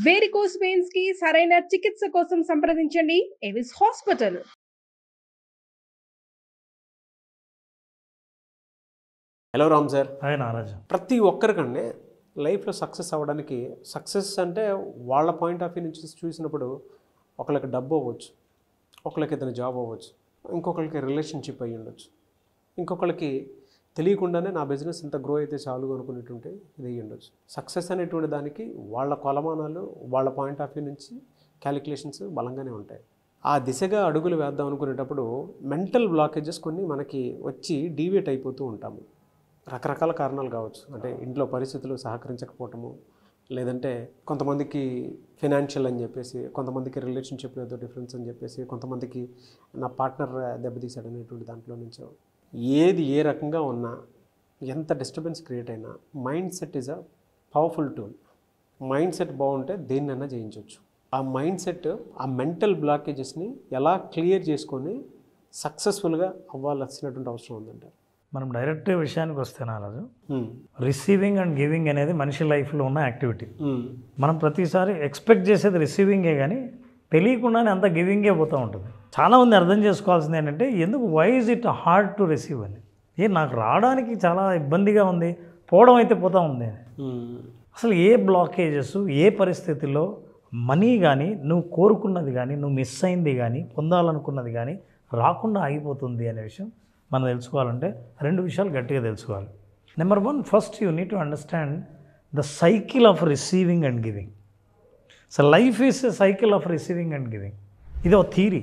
Varicose veins కి సరైన చికిత్స కోసం సంప్రదించండి Avis hospital. Hello Ram sir. Hi Naraju. ప్రతి ఒక్కరికండి లైఫ్లో సక్సెస్ అవ్వడానికి, సక్సెస్ అంటే వాళ్ళ పాయింట్ ఆఫ్ వ్యూ నుంచి చూసినప్పుడు ఒకళ్ళకి డబ్బు అవ్వచ్చు, ఒకళ్ళకి ఏదైనా జాబ్ అవ్వచ్చు, ఇంకొకరికి రిలేషన్షిప్ అయ్యి ఉండొచ్చు, ఇంకొకరికి తెలియకుండానే నా బిజినెస్ ఇంత గ్రో అయితే చాలు అనుకునేటువంటి ఇది అయ్యి ఉండొచ్చు. సక్సెస్ అనేటువంటి దానికి వాళ్ళ కొలమానాలు, వాళ్ళ పాయింట్ ఆఫ్ వ్యూ నుంచి క్యాలిక్యులేషన్స్ బలంగానే ఉంటాయి. ఆ దిశగా అడుగులు వేద్దాం అనుకునేటప్పుడు మెంటల్ బ్లాకేజెస్ కొన్ని మనకి వచ్చి డీవియేట్ అయిపోతూ ఉంటాము. రకరకాల కారణాలు కావచ్చు. అంటే ఇంట్లో పరిస్థితులు సహకరించకపోవటము, లేదంటే కొంతమందికి ఫినాన్షియల్ అని చెప్పేసి, కొంతమందికి రిలేషన్షిప్లో ఏదో డిఫరెన్స్ అని చెప్పేసి, కొంతమందికి నా పార్ట్నర్ దెబ్బతీశాడు అనేటువంటి దాంట్లో నుంచో, ఏది ఏ రకంగా ఉన్నా, ఎంత డిస్టర్బెన్స్ క్రియేట్ అయినా, mind set is a powerful tool. Mind set బాగుంటే దేన్నైనా జయించవచ్చు. ఆ మైండ్ సెట్, ఆ మెంటల్ బ్లాకేజెస్ని ఎలా క్లియర్ చేసుకొని సక్సెస్ఫుల్గా అవ్వాల్సినటువంటి అవసరం ఉందంటారు. మనం డైరెక్ట్ విషయానికి వస్తే నారాజు, రిసీవింగ్ అండ్ గివింగ్ అనేది మనిషి లైఫ్లో ఉన్న యాక్టివిటీ. మనం ప్రతిసారి ఎక్స్పెక్ట్ చేసేది రిసీవింగే, కానీ తెలియకుండానే అంత గివింగే పోతూ ఉంటుంది. చాలామంది అర్థం చేసుకోవాల్సింది ఏంటంటే, ఎందుకు why is it hard to receive అని. నాకు రావడానికి చాలా ఇబ్బందిగా ఉంది, పోవడం అయితే పోతూ ఉంది. అసలు ఏ బ్లాకేజెస్, ఏ పరిస్థితుల్లో మనీ కానీ, నువ్వు కోరుకున్నది కానీ, నువ్వు మిస్ అయింది కానీ, పొందాలనుకున్నది కానీ రాకుండా ఆగిపోతుంది అనే విషయం మనం తెలుసుకోవాలంటే రెండు విషయాలు గట్టిగా తెలుసుకోవాలి. Number 1, first you need to understand the cycle of receiving and giving. So life is a cycle of receiving and giving. ఇది ఒక థీరీ.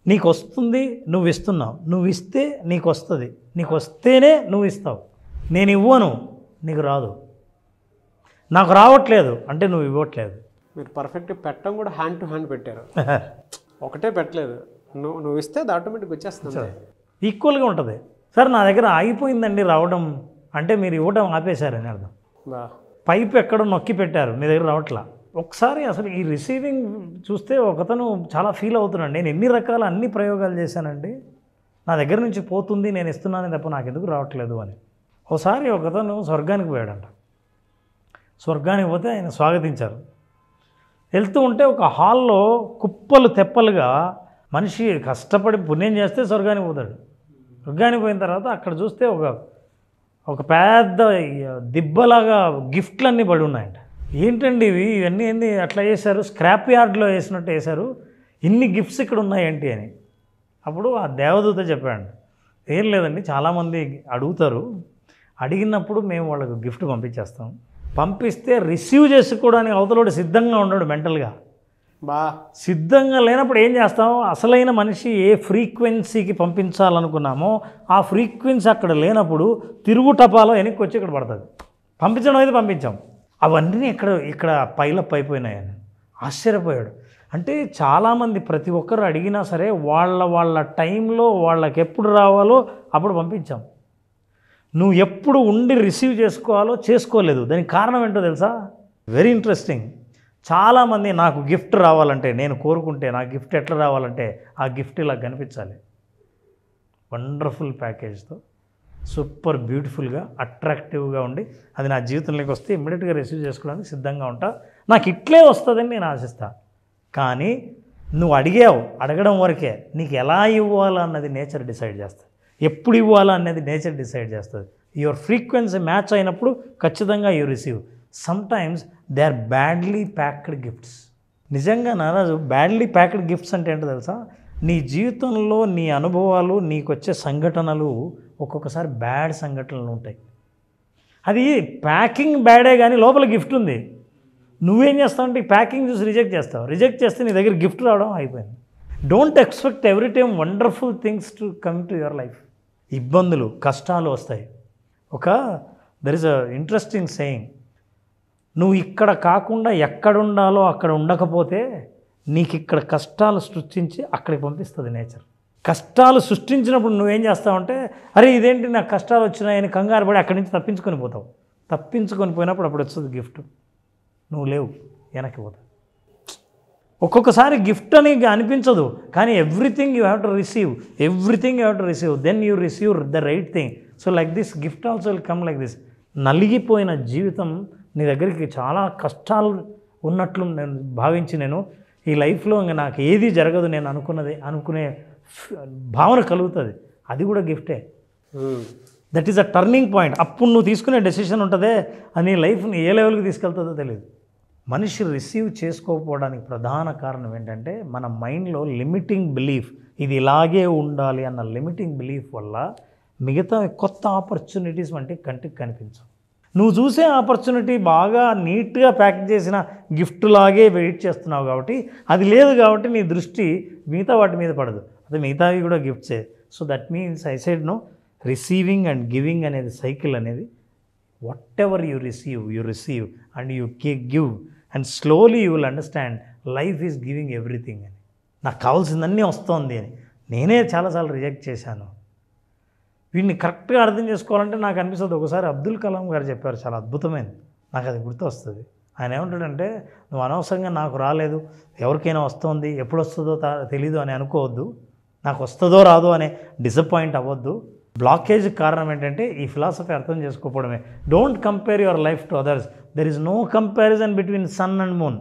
నీకు వస్తుంది, నువ్వు ఇస్తున్నావు. నువ్వు ఇస్తే నీకు వస్తుంది. నీకు వస్తేనే నువ్వు ఇస్తావు. నేను ఇవ్వను, నీకు రాదు. నాకు రావట్లేదు అంటే నువ్వు ఇవ్వట్లేదు. మీరు పర్ఫెక్ట్ పెట్టడం కూడా హ్యాండ్ టు హ్యాండ్ పెట్టారు. ఒకటే పెట్టలేదు, నువ్వు ఇస్తే అది ఆటోమేటిక్గా వచ్చేస్తుంది. ఈక్వల్గా ఉంటుంది. సార్ నా దగ్గర ఆగిపోయిందండి రావడం అంటే మీరు ఇవ్వడం ఆపేశారని అర్థం. పైపు ఎక్కడో నొక్కి పెట్టారు, మీ దగ్గర రావట్లా. ఒకసారి అసలు ఈ రిసీవింగ్ చూస్తే ఒకతను చాలా ఫీల్ అవుతున్నాడు. నేను ఎన్ని రకాల అన్ని ప్రయోగాలు చేశానండి, నా దగ్గర నుంచి పోతుంది, నేను ఇస్తున్నాను తప్ప నాకు ఎందుకు రావట్లేదు అని. ఒకసారి ఒకతను స్వర్గానికి పోయాడంట. స్వర్గానికి పోతే ఆయన స్వాగతించారు. వెళ్తూ ఉంటే ఒక హాల్లో కుప్పలు తెప్పలుగా మనిషి కష్టపడి పుణ్యం చేస్తే స్వర్గానికి పోతాడు. స్వర్గానికి పోయిన తర్వాత అక్కడ చూస్తే ఒక పెద్ద దిబ్బలాగా గిఫ్ట్లన్నీ పడి ఉన్నాయంట. ఏంటండి ఇవన్నీ ఏంది అట్లా చేశారు, స్క్రాప్ యార్డ్లో వేసినట్టు వేశారు, ఇన్ని గిఫ్ట్స్ ఇక్కడ ఉన్నాయేంటి అని. అప్పుడు ఆ దేవదూత చెప్పాడు, ఏం లేదండి, చాలామంది అడుగుతారు, అడిగినప్పుడు మేము వాళ్ళకు గిఫ్ట్ పంపించేస్తాం. పంపిస్తే రిసీవ్ చేసుకోవడానికి అవతలోడు సిద్ధంగా ఉన్నాడు మెంటల్గా. సిద్ధంగా లేనప్పుడు ఏం చేస్తాం, అసలైన మనిషి ఏ ఫ్రీక్వెన్సీకి పంపించాలనుకున్నామో ఆ ఫ్రీక్వెన్సీ అక్కడ లేనప్పుడు తిరుగు టపాలో వెనక్కి వచ్చి ఇక్కడ పడుతుంది. పంపించడం అయితే పంపించాం, అవన్నీ ఇక్కడ పైలప్ అయిపోయినాయని ఆశ్చర్యపోయాడు. అంటే చాలామంది ప్రతి ఒక్కరు అడిగినా సరే వాళ్ళ టైంలో వాళ్ళకి ఎప్పుడు రావాలో అప్పుడు పంపించాం. నువ్వు ఎప్పుడు ఉండి రిసీవ్ చేసుకోవాలో చేసుకోలేదు. దానికి కారణం ఏంటో తెలుసా? Very interesting. చాలామంది నాకు గిఫ్ట్ రావాలంటే, నేను కోరుకుంటే నా గిఫ్ట్ ఎట్లా రావాలంటే ఆ గిఫ్ట్ ఇలా కనిపించాలి, వండర్ఫుల్ ప్యాకేజ్తో, సూపర్ బ్యూటిఫుల్గా, అట్రాక్టివ్గా ఉండి అది నా జీవితంలోకి వస్తే ఇమ్మీడియట్గా రిసీవ్ చేసుకోవడానికి సిద్ధంగా ఉంటా. నాకు ఇట్లే వస్తుందని నేను ఆశిస్తా. కానీ నువ్వు అడగడం వరకే. నీకు ఎలా ఇవ్వాలన్నది నేచర్ డిసైడ్ చేస్తుంది, ఎప్పుడు ఇవ్వాలా అనేది నేచర్ డిసైడ్ చేస్తుంది. యువర్ ఫ్రీక్వెన్సీ మ్యాచ్ అయినప్పుడు ఖచ్చితంగా you receive. Sometimes they are badly packed gifts. నిజంగా నారాజు, బ్యాడ్లీ ప్యాక్డ్ గిఫ్ట్స్ అంటే ఏంటో తెలుసా? నీ జీవితంలో నీ అనుభవాలు, నీకు వచ్చే సంఘటనలు ఒక్కొక్కసారి బ్యాడ్ సంఘటనలు ఉంటాయి. అది ప్యాకింగ్ బ్యాడే కానీ లోపల గిఫ్ట్ ఉంది. నువ్వేం చేస్తావు అంటే ప్యాకింగ్ చూసి రిజెక్ట్ చేస్తావు. రిజెక్ట్ చేస్తే నీ దగ్గర గిఫ్ట్ రావడం అయిపోయింది. Don't expect every time wonderful things to come to your life. ఇబ్బందులు, కష్టాలు వస్తాయి. There is a interesting saying, నువ్వు ఇక్కడ కాకుండా ఎక్కడుండాలో అక్కడ ఉండకపోతే నీకు ఇక్కడ కష్టాలు సృష్టించి అక్కడికి పంపిస్తుంది నేచర్. కష్టాలు సృష్టించినప్పుడు నువ్వేం చేస్తావంటే, అరే ఇదేంటి నాకు కష్టాలు వచ్చినాయని కంగారు పడి అక్కడి నుంచి తప్పించుకొని పోతావు. తప్పించుకొని పోయినప్పుడు అప్పుడు వస్తుంది గిఫ్ట్, నువ్వు లేవు, వెనక్కి పోతావు. ఒక్కొక్కసారి గిఫ్ట్ అని అనిపించదు, కానీ everything you have to receive, then you receive the right thing. So like this gift also will come like this. నలిగిపోయిన జీవితం నీ దగ్గరికి చాలా కష్టాలు ఉన్నట్లు నేను భావించి నేను ఈ లైఫ్లో ఇంకా నాకు ఏది జరగదు నేను అనుకునే భావన కలుగుతుంది. అది కూడా గిఫ్టే. That is a turning point. అప్పుడు నువ్వు తీసుకునే డెసిషన్ ఉంటుందే అని లైఫ్ని ఏ లెవెల్కి తీసుకెళ్తుందో తెలియదు. మనిషి రిసీవ్ చేసుకోకపోవడానికి ప్రధాన కారణం ఏంటంటే మన మైండ్లో లిమిటింగ్ బిలీఫ్, ఇది ఇలాగే ఉండాలి అన్న లిమిటింగ్ బిలీఫ్ వల్ల మిగతా కొత్త ఆపర్చునిటీస్ వంటి కంటికి కనిపించవు. నువ్వు చూసే ఆపర్చునిటీ బాగా నీట్గా ప్యాక్ చేసిన గిఫ్ట్ లాగే వెయిట్ చేస్తున్నావు కాబట్టి, అది లేదు కాబట్టి నీ దృష్టి మిగతా వాటి మీద పడదు. అది మిగతావి కూడా గిఫ్ట్సే. So that means I side no, receiving and giving అనేది సైకిల్ అనేది, whatever you receive and you give and slowly you will understand life is giving everything అని. నాకు కావాల్సిందన్నీ వస్తుంది అని నేనే చాలాసార్లు రిజెక్ట్ చేశాను. వీడిని కరెక్ట్గా అర్థం చేసుకోవాలంటే నాకు అనిపిస్తుంది, ఒకసారి అబ్దుల్ కలాం గారు చెప్పారు, చాలా అద్భుతమైనది, నాకు అది గుర్తు వస్తుంది. ఆయన ఏమంటాడంటే, నువ్వు అనవసరంగా నాకు రాలేదు, ఎవరికైనా వస్తుంది, ఎప్పుడు వస్తుందో తెలీదు అని అనుకోవద్దు, నాకు వస్తుందో రాదో అనే డిసప్పాయింట్ అవ్వద్దు. బ్లాకేజ్ కారణం ఏంటంటే ఈ ఫిలాసఫీ అర్థం చేసుకోవడమే. Don't compare your life to others. There is no comparison between sun and moon.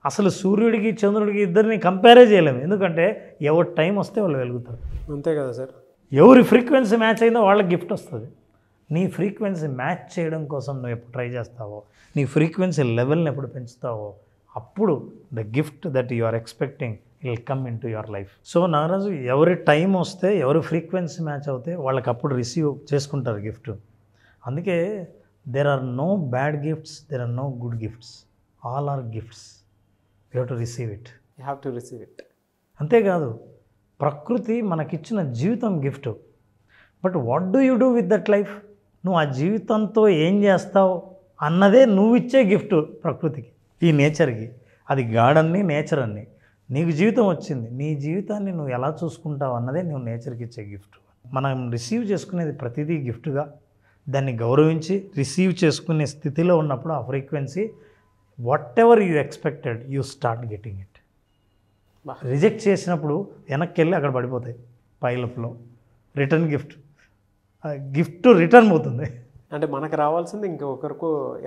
అసలు సూర్యుడికి చంద్రుడికి ఇద్దరిని కంపేరే చేయలేము, ఎందుకంటే ఎవరి టైం వస్తే వాళ్ళు వెలుగుతారు. అంతే కదా సార్. ఎవరి ఫ్రీక్వెన్సీ మ్యాచ్ అయిందో వాళ్ళకి గిఫ్ట్ వస్తుంది. నీ ఫ్రీక్వెన్సీ మ్యాచ్ చేయడం కోసం నువ్వు ఎప్పుడు ట్రై చేస్తావో, నీ ఫ్రీక్వెన్సీ లెవెల్ని ఎప్పుడు పెంచుతావో, అప్పుడు the gift that you are expecting will come into your life. So Naraju, ఎవరి టైం వస్తే, ఎవరి ఫ్రీక్వెన్సీ మ్యాచ్ అవుతే వాళ్ళకి అప్పుడు రిసీవ్ చేసుకుంటారు గిఫ్ట్. అందుకే there are no bad gifts, there are no good gifts, all are gifts. You have to receive it. You have to receive it. అంతేకాదు, ప్రకృతి మనకిచ్చిన జీవితం gift. But what do you do with that life? నువ్వు ఆ జీవితంతో ఏం చేస్తావు అన్నదే నువ్వు ఇచ్చే గిఫ్ట్ ప్రకృతికి, ఈ నేచర్కి. అది గార్డన్ని, నేచర్ అన్ని. నీకు జీవితం వచ్చింది, నీ జీవితాన్ని నువ్వు ఎలా చూసుకుంటావు అన్నదే నువ్వు నేచర్కి ఇచ్చే గిఫ్ట్. మనం రిసీవ్ చేసుకునేది ప్రతిదీ గిఫ్ట్గా, దాన్ని గౌరవించి రిసీవ్ చేసుకునే స్థితిలో ఉన్నప్పుడు ఆ frequency, what ever you expected, you start getting it. Reject చేసినప్పుడు వెనక్కి వెళ్ళి అక్కడ పడిపోతాయి పైలప్లో. రిటర్న్ గిఫ్ట్ రిటర్న్ పోతుంది. అంటే మనకు రావాల్సింది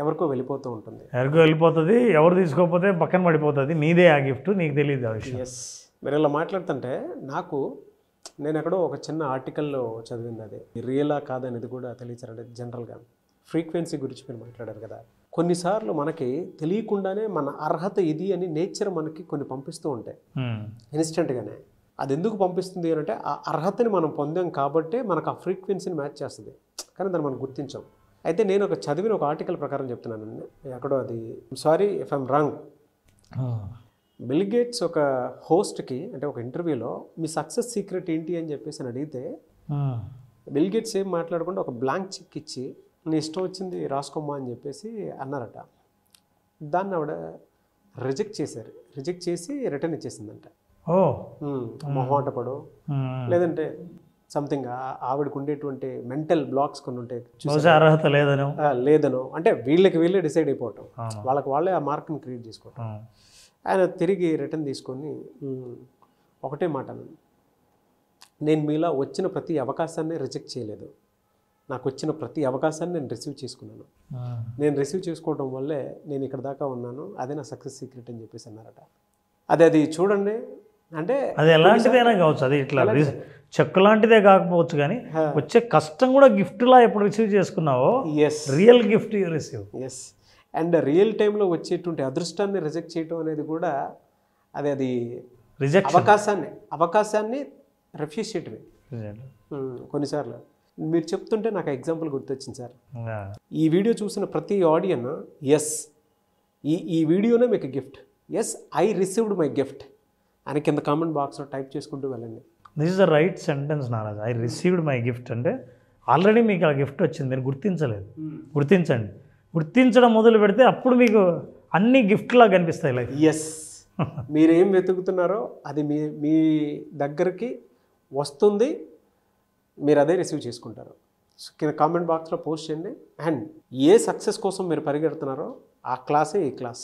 ఎవరికో వెళ్ళిపోతూ ఉంటుంది. ఎవరికో వెళ్ళిపోతుంది, ఎవరు తీసుకోకపోతే పక్కన పడిపోతుంది. నీదే ఆ గిఫ్ట్, నీకు తెలియదు ఆ విషయం. ఎస్. మీరు ఇలా మాట్లాడుతుంటే నేను ఎక్కడో ఒక చిన్న ఆర్టికల్లో చదివింది, అది రియలా కాదనేది కూడా తెలియచారంటే. జనరల్గా ఫ్రీక్వెన్సీ గురించి మీరు మాట్లాడారు కదా, కొన్నిసార్లు మనకి తెలియకుండానే మన అర్హత ఇది అని నేచర్ మనకి కొన్ని పంపిస్తూ ఉంటాయి ఇన్స్టెంట్గానే. అది ఎందుకు పంపిస్తుంది అంటే ఆ అర్హతని మనం పొందాం కాబట్టి మనకు ఆ ఫ్రీక్వెన్సీని మ్యాచ్ చేస్తుంది, కానీ దాన్ని మనం గుర్తించాం. అయితే నేను చదివిన ఒక ఆర్టికల్ ప్రకారం చెప్తున్నాను, ఎక్కడో అది, sorry if I'm wrong. Bill gates ఒక హోస్ట్కి, అంటే ఒక ఇంటర్వ్యూలో, మీ సక్సెస్ సీక్రెట్ ఏంటి అని చెప్పేసి అని అడిగితే, బిల్ గేట్స్ ఏం మాట్లాడకుండా ఒక బ్లాంక్ చెక్ ఇచ్చి, నీ ఇష్టం వచ్చింది రాసుకోమ్మా అని చెప్పేసి అన్నారట. దాన్ని ఆవిడ రిజెక్ట్ చేసి రిటర్న్ ఇచ్చేసిందంట. మొహమాటపడో లేదంటే సంథింగ్ ఆవిడకు ఉండేటువంటి మెంటల్ బ్లాక్స్ కొన్ని ఉంటాయి, అర్హత లేదనో, అంటే వీళ్ళే డిసైడ్ అయిపోవటం, వాళ్ళే ఆ మార్క్ని క్రియేట్ చేసుకోవటం. ఆయన తిరిగి రిటర్న్ తీసుకొని ఒకటే మాట అన్నాను, నేను మీలా వచ్చిన ప్రతి అవకాశాన్ని రిజెక్ట్ చేయలేదు, నాకు వచ్చిన ప్రతి అవకాశాన్ని నేను రిసీవ్ చేసుకున్నాను. నేను రిసీవ్ చేసుకోవడం వల్లే నేను ఇక్కడ దాకా ఉన్నాను, అదే నా సక్సెస్ సీక్రెట్ అని చెప్పేసి అన్నారట. అది చూడండి, అంటే అది ఎలాంటిదైనా కావచ్చు, అది ఇట్లా చెక్ లాంటిదే కాకపోవచ్చు, కానీ వచ్చే కష్టం కూడా గిఫ్ట్లా ఎప్పుడు రిసీవ్ చేసుకున్నావో, real gift you receive. Yes. And real టైంలో వచ్చేటువంటి అదృష్టాన్ని రిజెక్ట్ చేయడం అనేది కూడా అది అవకాశాన్ని రిఫ్యూజ్ చేయటమే కొన్నిసార్లు. మీరు చెప్తుంటే నాకు ఎగ్జాంపుల్ గుర్తొచ్చింది సార్. ఈ వీడియో చూసిన ప్రతి ఆడియన్, ఎస్ ఈ వీడియోనే మీకు gift, yes I received my gift అని కింద కామెంట్ బాక్స్లో టైప్ చేసుకుంటూ వెళ్ళండి. This is the right sentence Naraj. I received my gift అంటే ఆల్రెడీ మీకు ఆ గిఫ్ట్ వచ్చింది, మీరు గుర్తించలేదు. గుర్తించండి. గుర్తించడం మొదలు పెడితే అప్పుడు మీకు అన్ని గిఫ్ట్లా కనిపిస్తాయి లైఫ్. ఎస్. మీరేం వెతుకుతున్నారో అది మీ దగ్గరికి వస్తుంది, మీరు అదే రిసీవ్ చేసుకుంటారు. కింద కామెంట్ బాక్స్లో పోస్ట్ చేయండి. అండ్ ఏ సక్సెస్ కోసం మీరు పరిగెడుతున్నారో ఆ క్లాసే ఈ క్లాస్.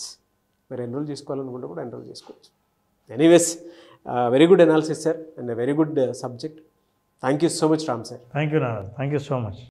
మీరు ఎన్రోల్ చేసుకోవాలనుకుంటే కూడా ఎన్రోల్ చేసుకోవచ్చు. Anyways, very good analysis sir, and very good subject. Thank you so much Ram sir. Thank you Naraj. Thank you so much.